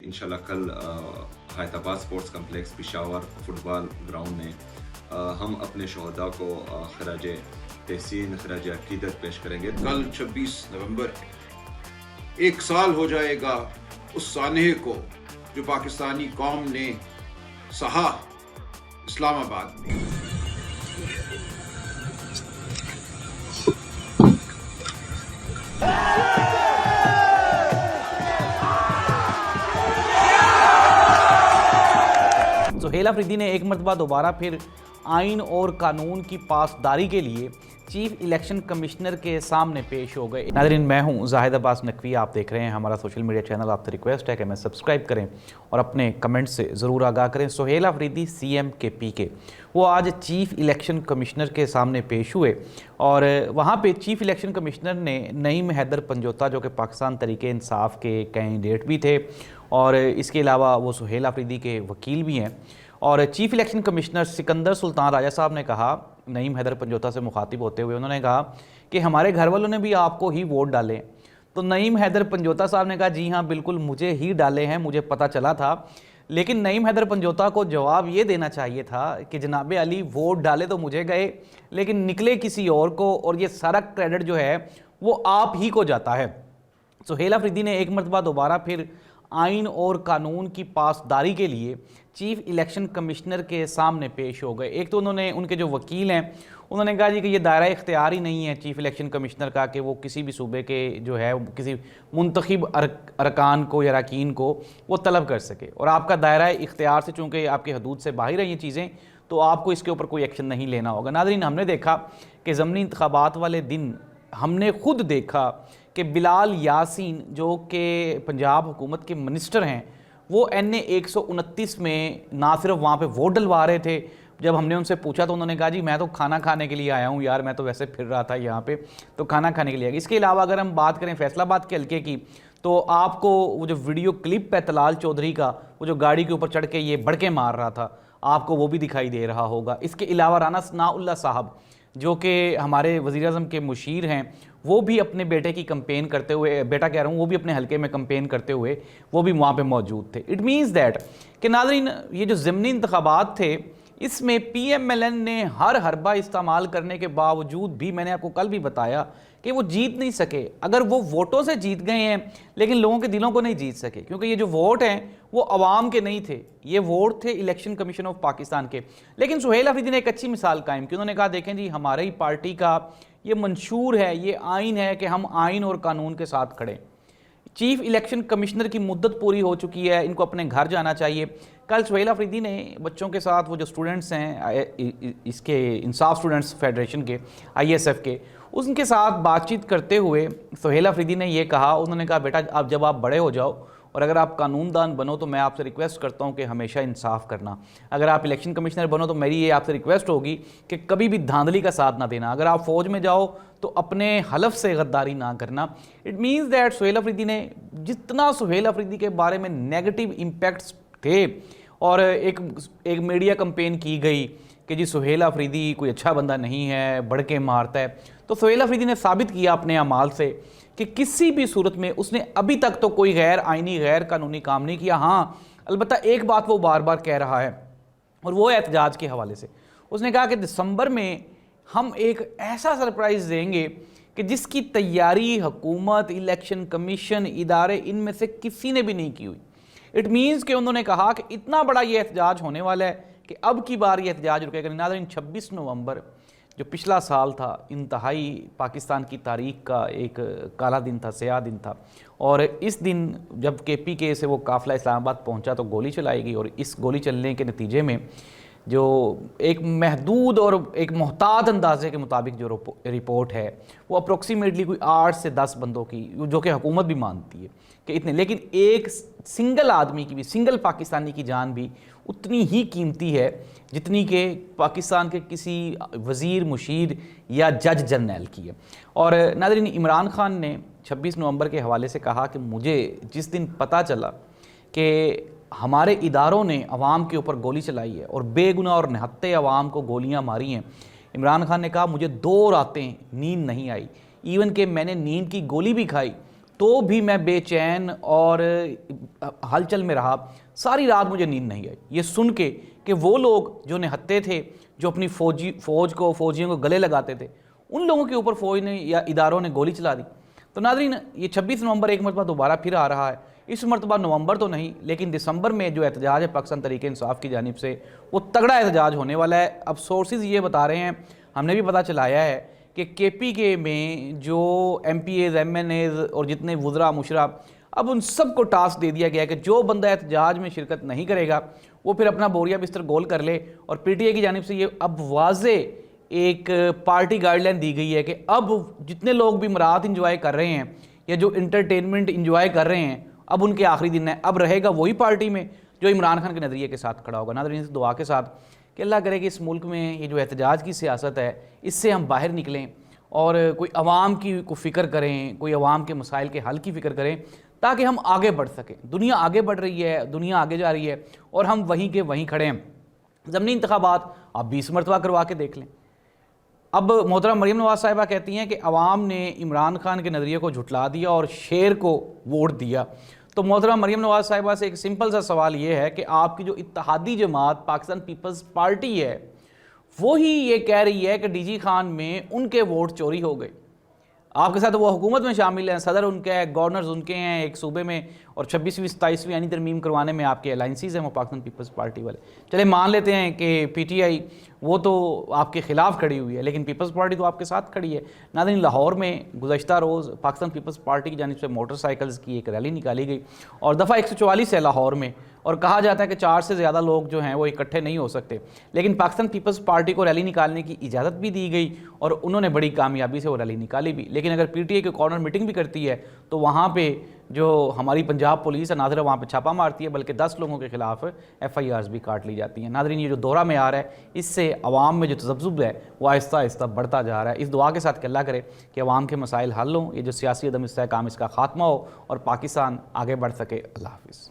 इंशाल्लाह कल Hyderabad sports complex Peshawar football ground में हम अपने शहदा को खराज तहसीन खराज अकीदत पेश करेंगे। कल 26 नवंबर एक साल हो जाएगा उस सानहे को जो पाकिस्तानी कौम ने सहा इस्लामाबाद में। सुहेल अफरीदी ने एक मरतबा दोबारा फिर आइन और कानून की पासदारी के लिए चीफ इलेक्शन कमिश्नर के सामने पेश हो गए। नाज़रीन, मैं हूं जाहिद अब्बास नकवी, आप देख रहे हैं हमारा सोशल मीडिया चैनल। आपसे रिक्वेस्ट है कि मैं सब्सक्राइब करें और अपने कमेंट से ज़रूर आगाह करें। सुहेल अफरीदी CM के PK वो आज चीफ इलेक्शन कमिश्नर के सामने पेश हुए और वहाँ पे चीफ इलेक्शन कमिश्नर ने नईम हैदर पंजोता, जो कि पाकिस्तान तहरीक इंसाफ के कैंडिडेट भी थे और इसके अलावा वो सुहेल अफरीदी के वकील भी हैं, और chief election commissioner Sikandar Sultan Raja साहब ने कहा, नईम हैदर पंजोता से मुखातिब होते हुए उन्होंने कहा कि हमारे घर वालों ने भी आपको ही वोट डाले। तो नईम हैदर पंजोता साहब ने कहा, जी हाँ बिल्कुल मुझे ही डाले हैं, मुझे पता चला था। लेकिन नईम हैदर पंजोता को जवाब ये देना चाहिए था कि जनाब अली वोट डाले तो मुझे गए लेकिन निकले किसी और को, और ये सारा क्रेडिट जो है वो आप ही को जाता है। सुहेल अफरीदी ने एक मरतबा दोबारा फिर आइन और कानून की पासदारी के लिए चीफ इलेक्शन कमिश्नर के सामने पेश हो गए। एक तो उन्होंने, उनके जो वकील हैं, उन्होंने कहा जी कि ये दायरा इख्तियार ही नहीं है चीफ इलेक्शन कमिश्नर का कि वो किसी भी सूबे के जो है किसी मुंतखब अरकान को या अरकान को वो तलब कर सके, और आपका दायरा इख्तियार से चूँकि आपके हदूद से बाहर है ये चीज़ें, तो आपको इसके ऊपर कोई एक्शन नहीं लेना होगा। नाज़रीन, हमने देखा कि ज़मनी इंतखाबात वाले दिन हमने खुद देखा कि बिलाल यासीन जो कि पंजाब हुकूमत के मिनिस्टर हैं, वो NA 129 में ना सिर्फ वहाँ पे वोट डलवा रहे थे। जब हमने उनसे पूछा तो उन्होंने कहा जी मैं तो खाना खाने के लिए आया हूँ यार, मैं तो वैसे फिर रहा था यहाँ पे, तो खाना खाने के लिए आया। इसके अलावा अगर हम बात करें फैसलाबाद के हल्के की, तो आपको वो जो वीडियो क्लिप है तलाल चौधरी का, वो जो गाड़ी के ऊपर चढ़ के ये बड़के मार रहा था, आपको वो भी दिखाई दे रहा होगा। इसके अलावा राना सनाउल्लाह साहब जो कि हमारे वज़ीर-ए-आज़म के मुशीर हैं, वो भी अपने बेटे की कैंपेन करते हुए, बेटा कह रहा हूँ, वो भी अपने हलके में कैंपेन करते हुए वो भी वहाँ पे मौजूद थे। इट मीन्स दैट कि नाज़रीन, ये जो ज़िमनी इंतखाबात थे इसमें PMLN ने हर हरबा इस्तेमाल करने के बावजूद भी, मैंने आपको कल भी बताया कि वो जीत नहीं सके। अगर वो वोटों से जीत गए हैं लेकिन लोगों के दिलों को नहीं जीत सके, क्योंकि ये जो वोट हैं वो अवाम के नहीं थे, ये वोट थे इलेक्शन कमीशन ऑफ पाकिस्तान के। लेकिन सुहेल अफरीदी ने एक अच्छी मिसाल कायम की। उन्होंने कहा देखें जी, हमारी पार्टी का ये मंशूर है, ये आइन है कि हम आइन और कानून के साथ खड़े। चीफ इलेक्शन कमिश्नर की मुद्दत पूरी हो चुकी है, इनको अपने घर जाना चाहिए। कल सुहेल अफरीदी ने बच्चों के साथ, वो जो स्टूडेंट्स हैं इसके इंसाफ स्टूडेंट्स फेडरेशन के ISF के, उनके साथ बातचीत करते हुए सुहेल अफरीदी ने ये कहा, उन्होंने कहा बेटा अब जब आप बड़े हो जाओ और अगर आप कानूनदान बनो तो मैं आपसे रिक्वेस्ट करता हूं कि हमेशा इंसाफ करना। अगर आप इलेक्शन कमिश्नर बनो तो मेरी ये आपसे रिक्वेस्ट होगी कि कभी भी धांधली का साथ ना देना। अगर आप फ़ौज में जाओ तो अपने हलफ से गद्दारी ना करना। It means that Suhail Afridi ने, जितना सुहेल अफरीदी के बारे में नेगेटिव इम्पैक्ट्स थे और एक मीडिया कैंपेन की गई कि जी सुहेल अफरीदी कोई अच्छा बंदा नहीं है, बढ़के मारता है, तो सुहेल अफरीदी ने साबित किया अपने अमाल से कि किसी भी सूरत में उसने अभी तक तो कोई गैर आइनी गैर कानूनी काम नहीं किया। हाँ, अलबत्ता एक बात वो बार बार कह रहा है और वो है एहतजाज के हवाले से। उसने कहा कि दिसंबर में हम एक ऐसा सरप्राइज़ देंगे कि जिसकी तैयारी हुकूमत, इलेक्शन कमीशन, इदारे, इनमें से किसी ने भी नहीं की हुई। इट मीन्स कि उन्होंने कहा कि इतना बड़ा ये एहतजाज होने वाला है कि अब की बार ये एहतजाज रुकेगा। नाज़रीन, 26 नवंबर जो पिछला साल था, इंतहाई पाकिस्तान की तारीख का एक काला दिन था, स्याह दिन था, और इस दिन जब KPK से वो काफ़िला इस्लामाबाद पहुंचा तो गोली चलाई गई, और इस गोली चलने के नतीजे में जो एक महदूद और एक मोहतात अंदाजे के मुताबिक जो रिपोर्ट है वो अप्रोक्सीमेटली कोई 8 से 10 बंदों की, जो कि हुकूमत भी मानती है कि इतने, लेकिन एक सिंगल आदमी की भी, सिंगल पाकिस्तानी की जान भी उतनी ही कीमती है जितनी कि पाकिस्तान के किसी वज़ीर, मुशीर या जज जर्नल की है। और नाज़रीन, इमरान खान ने 26 नवंबर के हवाले से कहा कि मुझे जिस दिन पता चला कि हमारे इदारों ने अवाम के ऊपर गोली चलाई है और बेगुनाह और निहत्ते अवाम को गोलियां मारी हैं, इमरान खान ने कहा मुझे 2 रातें नींद नहीं आई, इवन कि मैंने नींद की गोली भी खाई تو بھی میں بے چین اور ہلچل میں رہا. ساری رات مجھے نیند نہیں آئی یہ سن کے کہ وہ لوگ جو نہتے تھے, جو اپنی فوجیوں کو گلے لگاتے تھے, ان لوگوں کے اوپر فوج نے یا اداروں نے گولی چلا دی. تو ناظرین, یہ 26 نومبر ایک مرتبہ دوبارہ پھر آ رہا ہے. اس مرتبہ نومبر تو نہیں لیکن دسمبر میں جو احتجاج ہے پاکستان تحریک انصاف کی جانب سے, وہ تگڑا احتجاج ہونے والا ہے. اب سورسز یہ بتا رہے ہیں, ہم نے بھی پتہ چلایا ہے کہ کے پی کے میں جو M P As, M N As اور جتنے وزراء مشرا, اب ان سب کو ٹاسک دے دیا گیا ہے کہ جو بندہ احتجاج میں شرکت نہیں کرے گا وہ پھر اپنا بوریا بستر گول کر لے. اور پی ٹی آئی کی جانب سے یہ اب واضح ایک پارٹی گائیڈ لائن دی گئی ہے کہ اب جتنے لوگ بھی مراد انجوائے کر رہے ہیں یا جو انٹرٹینمنٹ انجوائے کر رہے ہیں, اب ان کے آخری دن ہے. اب رہے گا وہی پارٹی میں جو عمران خان کے نظریے کے ساتھ کھڑا ہوگا. ناظرین, اس دعا کے ساتھ کہ اللہ کرے کہ اس ملک میں یہ جو احتجاج کی سیاست ہے اس سے ہم باہر نکلیں اور کوئی عوام کی کو فکر کریں, کوئی عوام کے مسائل کے حل کی فکر کریں تاکہ ہم آگے بڑھ سکیں. دنیا آگے بڑھ رہی ہے, دنیا آگے جا رہی ہے اور ہم وہیں کے وہیں کھڑے ہیں. ضمنی انتخابات آپ 20 مرتبہ کروا کے دیکھ لیں. اب محترم مریم نواز صاحبہ کہتی ہیں کہ عوام نے عمران خان کے نظریے کو جھٹلا دیا اور شیر کو ووٹ دیا. تو محترم مریم نواز صاحبہ سے ایک سمپل سا سوال یہ ہے کہ آپ کی جو اتحادی جماعت پاکستان پیپلز پارٹی ہے وہی یہ کہہ رہی ہے کہ ڈی جی خان میں ان کے ووٹ چوری ہو گئے. آپ کے ساتھ وہ حکومت میں شامل ہیں, صدر ان کے ہیں, گورنرز ان کے ہیں ایک صوبے میں, اور 26ویں 27ویں یعنی ترمیم کروانے میں آپ کے الائنسیز ہیں وہ پاکستان پیپلز پارٹی والے. چلے مان لیتے ہیں کہ پی ٹی آئی وہ تو آپ کے خلاف کھڑی ہوئی ہے لیکن پیپلز پارٹی تو آپ کے ساتھ کھڑی ہے. ناظرین, لاہور میں گزشتہ روز پاکستان پیپلز پارٹی کی جانب سے موٹر سائیکلز کی ایک ریلی نکالی گئی اور دفعہ 144 ہے لاہور میں, اور کہا جاتا ہے کہ 4 سے زیادہ لوگ جو ہیں وہ اکٹھے نہیں ہو سکتے. لیکن پاکستان پیپلز پارٹی کو ریلی نکالنے کی اجازت بھی دی گئی اور انہوں نے بڑی کامیابی سے وہ ریلی نکالی بھی. لیکن اگر پی ٹی آئی کے کارنر میٹنگ بھی کرتی ہے تو وہاں پہ جو ہماری پنجاب پولیس ہے ناظرہ وہاں پہ چھاپا مارتی ہے, بلکہ 10 لوگوں کے خلاف ایف آئی آرز بھی کاٹ لی جاتی ہیں. ناظرین, یہ جو دورہ میں آ رہا ہے اس سے عوام میں جو تذبذب ہے وہ آہستہ آہستہ بڑھتا جا رہا ہے. اس دعا کے ساتھ کہ اللہ کرے کہ عوام کے مسائل حل ہوں, یہ جو سیاسی عدم استحکام اس کا خاتمہ ہو اور پاکستان آگے بڑھ سکے. اللہ حافظ.